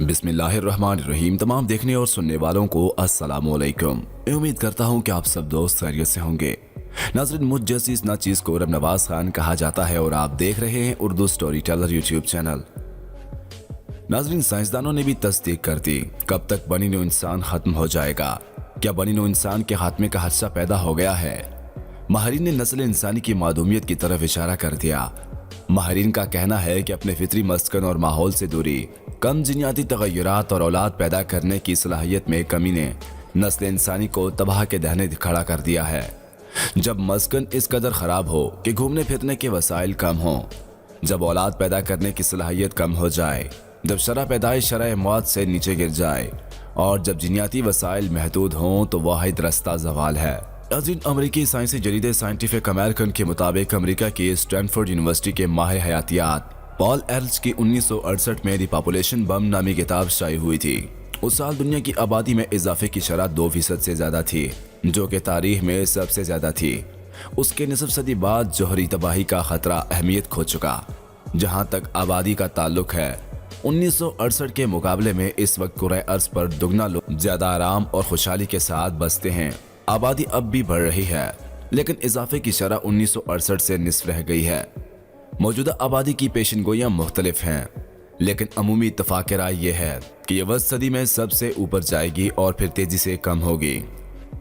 बिस्मिल्लाहिर्रहमानिर्रहीम। तमाम देखने और सुनने वालों को अस्सलामुअलैकुम। मैं उम्मीद करता हूँ कि आप सब दोस्त खैरियत से होंगे। नाज़रीन, मुझ जैसी इस नाचीज़ को रब नवाज खान कहा जाता है और आप देख रहे हैं Urdu story teller YouTube channel. नाज़रीन, साइंसदानों ने भी तस्दीक कर दी, कब तक बनी नौ इंसान खत्म हो जाएगा। क्या बनी नौ इंसान के खात्मे का खदशा पैदा हो गया है? माहिरीन ने नस्ल इंसानी की मादूमियत की तरफ इशारा कर दिया। माहिरीन का कहना है कि अपने फितरी मस्कन और माहौल से दूरी, कम जीनियाती तगय्युरात और औलाद पैदा करने की सलाहियत में कमी ने नस्ल इंसानी को तबाह के दहने खड़ा कर दिया है। जब मस्कन इस कदर ख़राब हो कि घूमने फिरने के वसाइल कम हों, जब औलाद पैदा करने की सलाहियत कम हो जाए, जब शरह पैदाइश शरह मौत से नीचे गिर जाए और जब जीनियाती वसाइल महदूद हों तो वाहिद रास्ता ज़वाल है। अमरीकी साइंसी जरीदे साइंटिफिक अमेरिकन के मुताबिक अमेरिका की स्टैनफोर्ड यूनिवर्सिटी के माहिर हयातियात पॉल एर्ल्स की 1968 में दी पॉपुलेशन बम नामी किताब शाये हुई थी। उस साल दुनिया की आबादी में इजाफे की शरह 2% से ज्यादा थी, जो कि तारीख में सबसे ज्यादा थी। उसके निसफ सदी बाद जोहरी तबाही का खतरा अहमियत खो चुका। जहां तक आबादी का ताल्लुक है, 1968 के मुकाबले में इस वक्त कुरे अर्ज पर दुगना लोग ज्यादा आराम और खुशहाली के साथ बसते हैं। आबादी अब भी बढ़ रही है, लेकिन इजाफे की शरह 1968 से निस्फ रह गई है। मौजूदा आबादी की पेशनगोइयाँ मुख्तलिफ हैं, लेकिन अमूमी इत्तफाक राय यह है कि यह वस्त सदी में सबसे ऊपर जाएगी और फिर तेजी से कम होगी।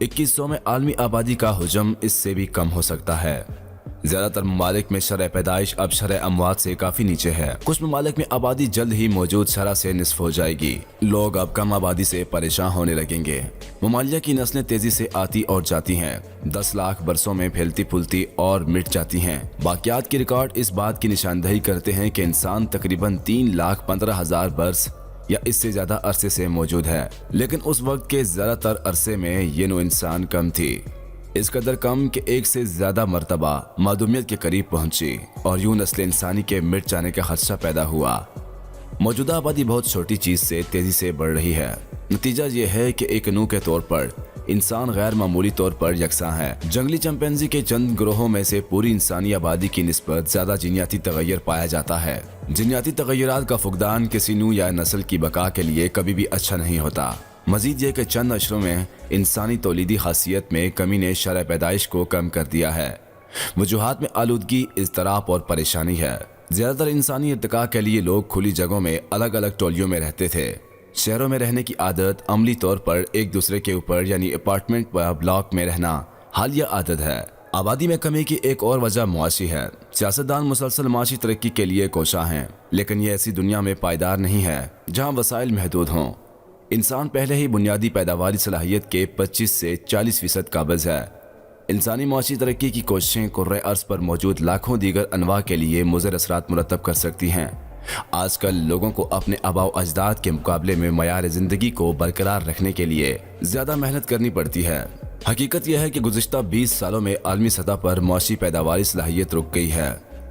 2100 में आलमी आबादी का हुजम इससे भी कम हो सकता है। ज्यादातर ममालिक में शरह पैदाइश अब शरह अमवात से काफी नीचे है। कुछ ममालिक में आबादी जल्द ही मौजूद शरह से निस्फ हो जाएगी। लोग अब कम आबादी से परेशान होने लगेंगे। ममालिया की नस्लें तेजी से आती और जाती हैं, 10 लाख बरसों में फैलती फूलती और मिट जाती हैं। बाकियात के रिकॉर्ड इस बात की निशानदही करते हैं कि इंसान तकरीबन 3,15,000 बरस या इससे ज्यादा अरसे से मौजूद है, लेकिन उस वक्त के ज्यादातर अरसे में ये नौ इंसान कम थी। इस कदर कम कि एक से ज्यादा मर्तबा मादूमियत के करीब पहुंची और यूं नस्ल इंसानी के मिट जाने का खदशा पैदा हुआ। मौजूदा आबादी बहुत छोटी चीज से तेजी से बढ़ रही है। नतीजा ये है कि एक नू के तौर पर इंसान गैर मामूली तौर पर यकसा है। जंगली चिंपैंजी के चंद ग्रोहों में से पूरी इंसानी आबादी की निस्बत ज्यादा जीनियाती तगय्युर पाया जाता है। जीनियाती तगय्युरात का फुकदान किसी नू या नस्ल की बका के लिए कभी भी अच्छा नहीं होता। मजीद ये कि चंद अशरों में इंसानी तौलीदी खासियत में कमी ने शरह पैदाइश को कम कर दिया है। वजूहात में आलूदगी, इज़्तिराब और परेशानी है। ज़्यादातर इंसानी इर्तिका के लिए लोग खुली जगहों में अलग अलग टोलियों में रहते थे। शहरों में रहने की आदत अमली तौर पर एक दूसरे के ऊपर यानी अपार्टमेंट व ब्लॉक में रहना हालिया आदत है। आबादी में कमी की एक और वजह मुआशी है। सियासतदान मुसलसल माशी तरक्की के लिए कोशा हैं, लेकिन ये ऐसी दुनिया में पायदार नहीं है जहाँ वसाइल महदूद हों। इंसान पहले ही बुनियादी पैदावारी सलाहियत के 25 से 40% काबिज है। इंसानी माशी तरक्की की कोशिशें कुर्रे अर्ज पर मौजूद लाखों दीगर अनवा के लिए मुज़र असरात मुरतब कर सकती हैं। आजकल लोगों को अपने आबाओ अजदाद के मुकाबले में मयार ज़िंदगी को बरकरार रखने के लिए ज़्यादा मेहनत करनी पड़ती है। हकीकत यह है कि गुज़िश्ता 20 सालों में आलमी सतह पर माशी पैदावारी सलाहियत रुक गई है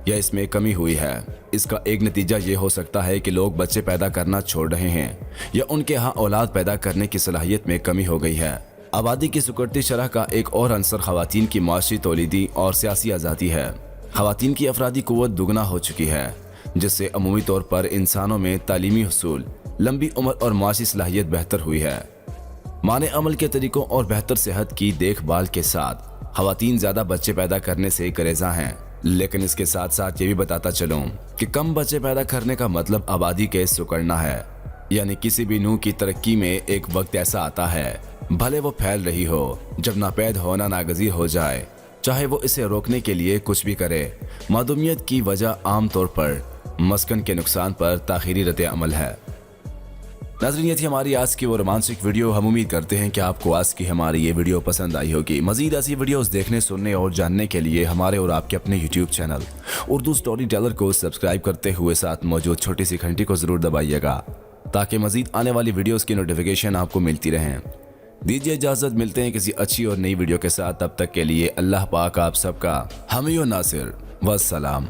या इसमें कमी हुई है। इसका एक नतीजा ये हो सकता है कि लोग बच्चे पैदा करना छोड़ रहे हैं या उनके यहाँ औलाद पैदा करने की सलाहियत में कमी हो गई है। आबादी की सुकड़ती शरह का एक और अंसर खवातीन की माशी तौलीदी और सियासी आज़ादी है। खवातीन की अफरादी कुव्वत दुगना हो चुकी है, जिससे अमूमी तौर पर इंसानों में तालीमी हुसूल, लंबी उम्र और माशी सलाहियत बेहतर हुई है। माने अमल के तरीकों और बेहतर सेहत की देखभाल के साथ खवातीन ज़्यादा बच्चे पैदा करने से करेजा हैं। लेकिन इसके साथ साथ ये भी बताता चलूं कि कम बच्चे पैदा करने का मतलब आबादी के सुकड़ना है। यानी किसी भी नू की तरक्की में एक वक्त ऐसा आता है, भले वो फैल रही हो, जब नापैद होना नागजीर हो जाए, चाहे वो इसे रोकने के लिए कुछ भी करे। मादूमियत की वजह आम तौर पर मस्कन के नुकसान पर ताखीरी रद्द अमल है। नाज़रीन, ये थी हमारी आज की वो रोमांसिक वीडियो। हम उम्मीद करते हैं कि आपको आज की हमारी ये वीडियो पसंद आई होगी। मज़ीद ऐसी वीडियोस देखने, सुनने और जानने के लिए हमारे और आपके अपने YouTube channel Urdu story teller को सब्सक्राइब करते हुए साथ मौजूद छोटी सी घंटी को ज़रूर दबाइएगा, ताकि मज़ीद आने वाली वीडियोज़ की नोटिफिकेशन आपको मिलती रहें। दीजिए इजाज़त, मिलते हैं किसी अच्छी और नई वीडियो के साथ। तब तक के लिए अल्लाह पाक आप सबका हामी और नासिर। वस्सलाम।